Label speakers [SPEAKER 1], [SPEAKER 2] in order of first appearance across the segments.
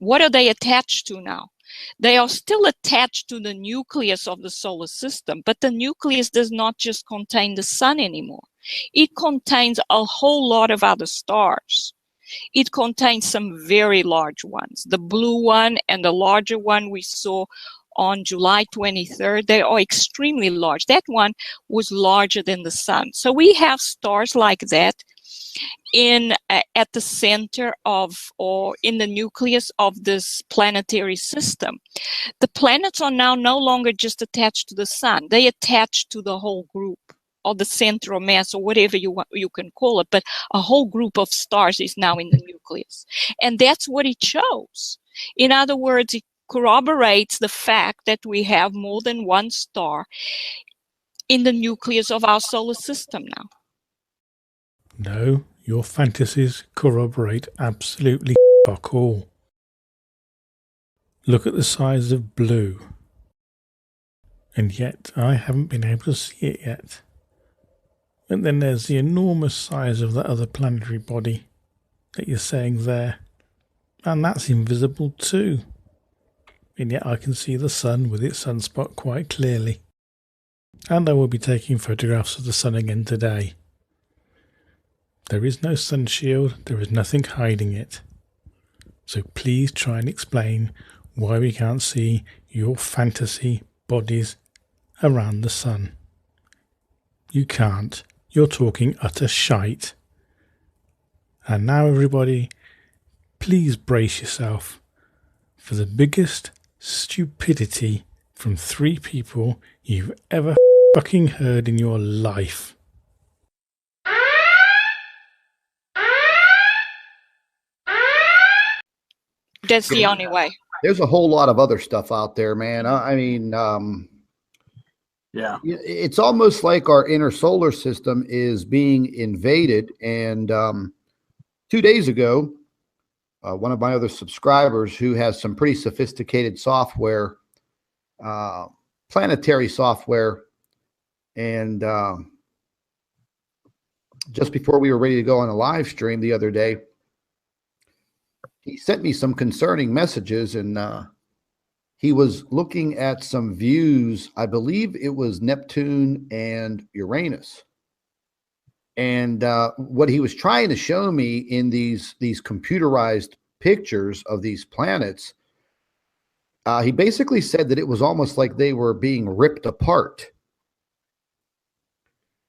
[SPEAKER 1] What are they attached to now? They are still attached to the nucleus of the solar system, but the nucleus does not just contain the sun anymore. It contains a whole lot of other stars. It contains some very large ones. The blue one and the larger one we saw on July 23rd, they are extremely large. That one was larger than the sun. So we have stars like that in at the center of, or in the nucleus of, this planetary system. The planets are now no longer just attached to the sun. They attach to the whole group, or the central mass, or whatever you can call it, but a whole group of stars is now in the nucleus. And that's what it shows. In other words, it corroborates the fact that we have more than one star in the nucleus of our solar system now.
[SPEAKER 2] No, your fantasies corroborate absolutely fuck all. Look at the size of blue. And yet I haven't been able to see it yet. And then there's the enormous size of that other planetary body that you're saying there. And that's invisible too. And yet I can see the sun with its sunspot quite clearly. And I will be taking photographs of the sun again today. There is no sun shield, there is nothing hiding it. So please try and explain why we can't see your fantasy bodies around the sun. You can't. You're talking utter shite. And now everybody, please brace yourself for the biggest stupidity from 3 people you've ever fucking heard in your life.
[SPEAKER 1] That's the only way.
[SPEAKER 3] There's a whole lot of other stuff out there, man. I mean,
[SPEAKER 4] yeah,
[SPEAKER 3] it's almost like our inner solar system is being invaded. And 2 days ago, one of my other subscribers who has some pretty sophisticated software, planetary software, and just before we were ready to go on a live stream the other day, he sent me some concerning messages, and he was looking at some views. I believe it was Neptune and Uranus. And what he was trying to show me in these computerized pictures of these planets, he basically said that it was almost like they were being ripped apart.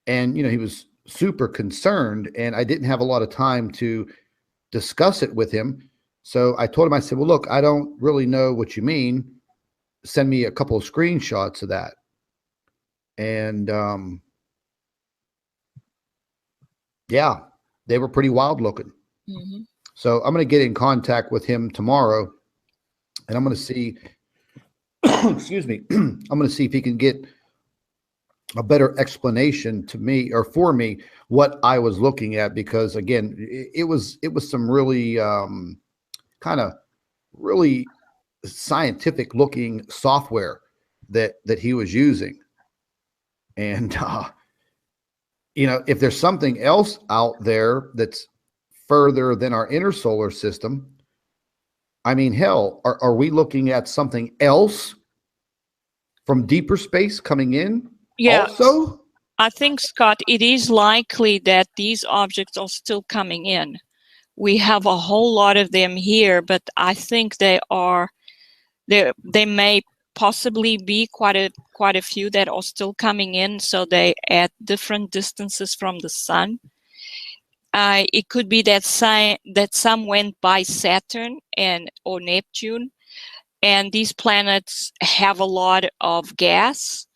[SPEAKER 3] And, you know, he was super concerned, and I didn't have a lot of time to discuss it with him. So I told him, I said, well, look, I don't really know what you mean. Send me a couple of screenshots of that. And yeah, they were pretty wild looking.
[SPEAKER 1] Mm-hmm.
[SPEAKER 3] So I'm going to get in contact with him tomorrow, and I'm going to see, excuse me, I'm going to see if he can get a better explanation to me, or for me, what I was looking at, because again, it was some really kind of really scientific looking software that he was using. And you know, if there's something else out there that's further than our inner solar system, I mean, hell, are we looking at something else from deeper space coming in?
[SPEAKER 1] Yeah.
[SPEAKER 3] Also,
[SPEAKER 1] I think, Scott, it is likely that these objects are still coming in. We have a whole lot of them here, but I think they may possibly be quite a few that are still coming in. So they at different distances from the sun. It could be that some went by Saturn or Neptune, and these planets have a lot of gas.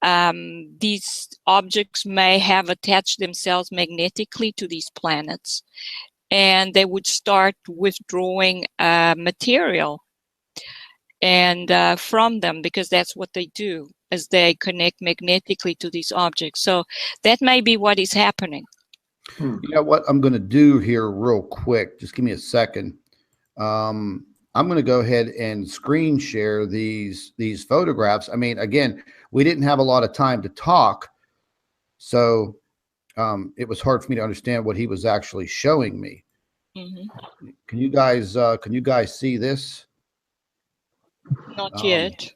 [SPEAKER 1] These objects may have attached themselves magnetically to these planets, and they would start withdrawing material and from them, because that's what they do, as they connect magnetically to these objects. So that may be what is happening.
[SPEAKER 3] You know what I'm going to do here real quick, just give me a second. I'm going to go ahead and screen share these photographs. I mean, again, we didn't have a lot of time to talk, so it was hard for me to understand what he was actually showing me. Can you guys see this?
[SPEAKER 1] Not yet.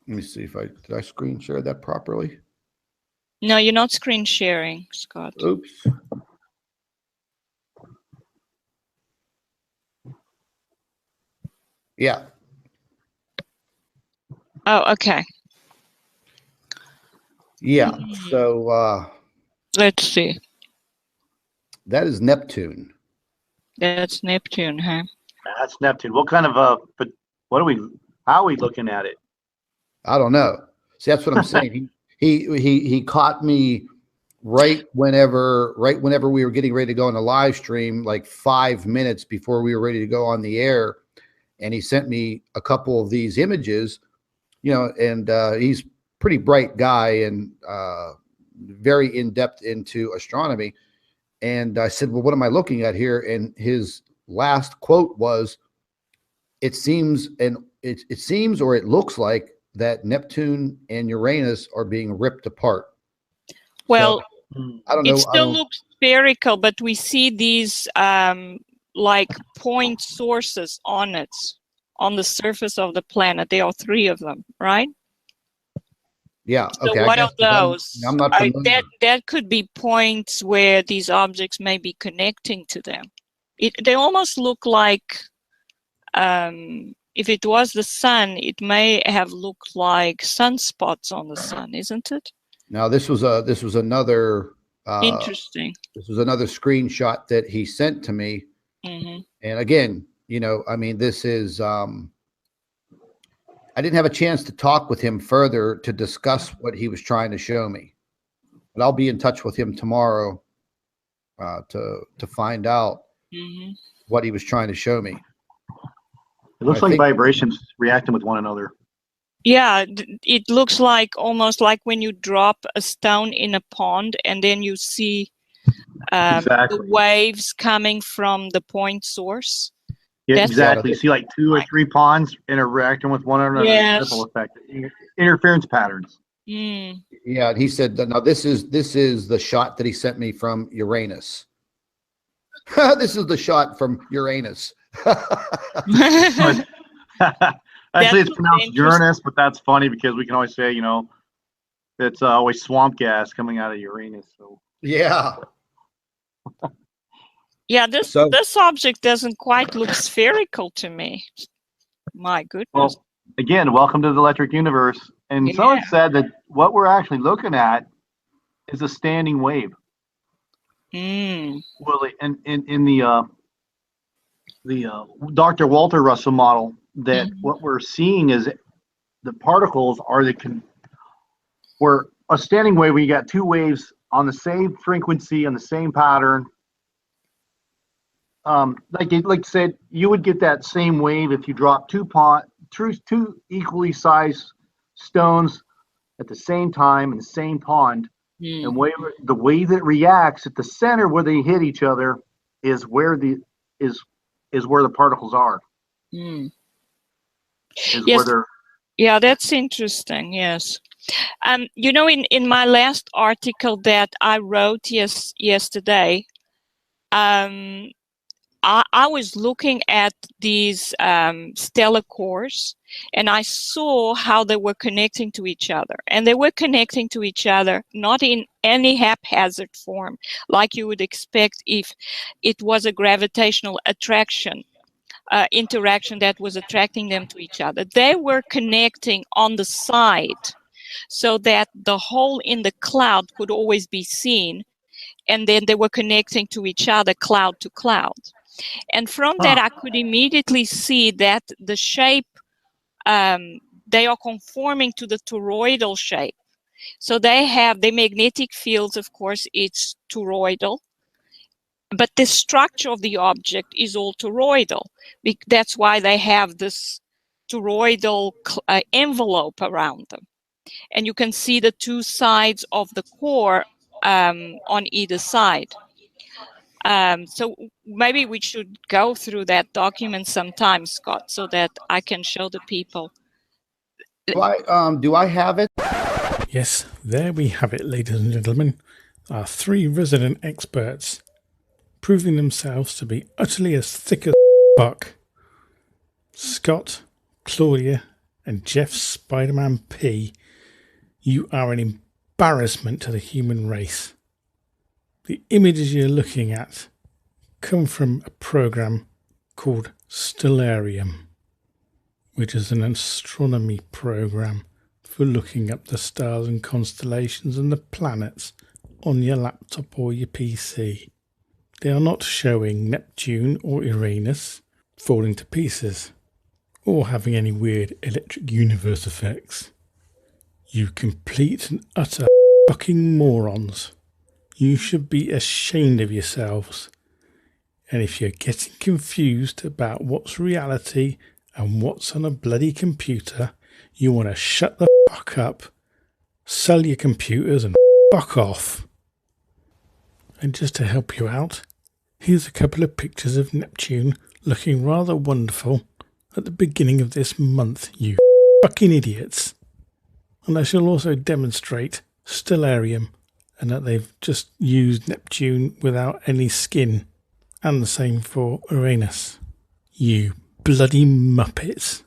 [SPEAKER 3] Let me see if did I screen share that properly?
[SPEAKER 1] No, you're not screen sharing, Scott.
[SPEAKER 3] Oops. Yeah.
[SPEAKER 1] Oh, okay.
[SPEAKER 3] Yeah. So
[SPEAKER 1] Let's see.
[SPEAKER 3] that is Neptune.
[SPEAKER 1] That's Neptune, huh?
[SPEAKER 4] That's Neptune. What kind of but how are we looking at it?
[SPEAKER 3] I don't know. See, that's what I'm saying. He caught me right whenever we were getting ready to go on the live stream, like 5 minutes before we were ready to go on the air, and he sent me a couple of these images, and he's pretty bright guy and very in-depth into astronomy. And I said, well, what am I looking at here? And his last quote was, it seems or it looks like that Neptune and Uranus are being ripped apart.
[SPEAKER 1] Well,
[SPEAKER 3] so, I don't know.
[SPEAKER 1] It still looks spherical, but we see these like point sources on it, on the surface of the planet. There are 3 of them, right?
[SPEAKER 3] Yeah. Okay.
[SPEAKER 1] So what are those?
[SPEAKER 3] I'm not familiar.
[SPEAKER 1] That could be points where these objects may be connecting to them. They almost look like, if it was the sun, it may have looked like sunspots on the sun, isn't it?
[SPEAKER 3] Now this was another
[SPEAKER 1] interesting.
[SPEAKER 3] This was another screenshot that he sent to me. And again, I mean, this is I didn't have a chance to talk with him further to discuss what he was trying to show me, but I'll be in touch with him tomorrow to find out what he was trying to show me.
[SPEAKER 4] It looks like vibrations reacting with one another.
[SPEAKER 1] Yeah, it looks like almost like when you drop a stone in a pond and then you see
[SPEAKER 4] exactly.
[SPEAKER 1] the waves coming from the point source.
[SPEAKER 4] Yeah, exactly. You see like 2 or 3 ponds interacting with one another.
[SPEAKER 1] Yes.
[SPEAKER 4] Ripple effect, interference patterns.
[SPEAKER 3] Yeah, and he said that now this is the shot that he sent me from Uranus. This is the shot from Uranus.
[SPEAKER 4] Actually, it's pronounced Uranus, but that's funny because we can always say, it's always swamp gas coming out of Uranus. So
[SPEAKER 3] yeah.
[SPEAKER 1] Yeah, this object doesn't quite look spherical to me. My goodness.
[SPEAKER 4] Well, again, welcome to the electric universe. And someone said that what we're actually looking at is a standing wave. Well, in the Dr. Walter Russell model, that what we're seeing is the particles are where a standing wave, we got 2 waves on the same frequency on the same pattern. Like said, you would get that same wave if you drop 2 equally sized stones at the same time in the same pond, and the way that reacts at the center where they hit each other is where the particles are.
[SPEAKER 1] Yeah, that's interesting. Yes. In my last article that I wrote yesterday, I was looking at these stellar cores, and I saw how they were connecting to each other. And they were connecting to each other not in any haphazard form, like you would expect if it was a gravitational attraction interaction that was attracting them to each other. They were connecting on the side so that the hole in the cloud could always be seen, and then they were connecting to each other cloud to cloud. And from that, I could immediately see that the shape they are conforming to the toroidal shape. So they have the magnetic fields, of course, it's toroidal, but the structure of the object is all toroidal. That's why they have this toroidal envelope around them. And you can see the two sides of the core on either side. So maybe we should go through that document sometime, Scott, so that I can show the people.
[SPEAKER 3] Do I have it?
[SPEAKER 2] Yes, there we have it, ladies and gentlemen. Our three resident experts, proving themselves to be utterly as thick as fuck. Scott, Claudia, and Jeff Spider-Man P, you are an embarrassment to the human race. The images you're looking at come from a program called Stellarium, which is an astronomy program for looking up the stars and constellations and the planets on your laptop or your PC. They are not showing Neptune or Uranus falling to pieces or having any weird electric universe effects. You complete and utter fucking morons. You should be ashamed of yourselves. And if you're getting confused about what's reality and what's on a bloody computer, you want to shut the fuck up, sell your computers and fuck off. And just to help you out, here's a couple of pictures of Neptune looking rather wonderful at the beginning of this month, you fucking idiots. And I shall also demonstrate Stellarium and that they've just used Neptune without any skin. And the same for Uranus. You bloody muppets.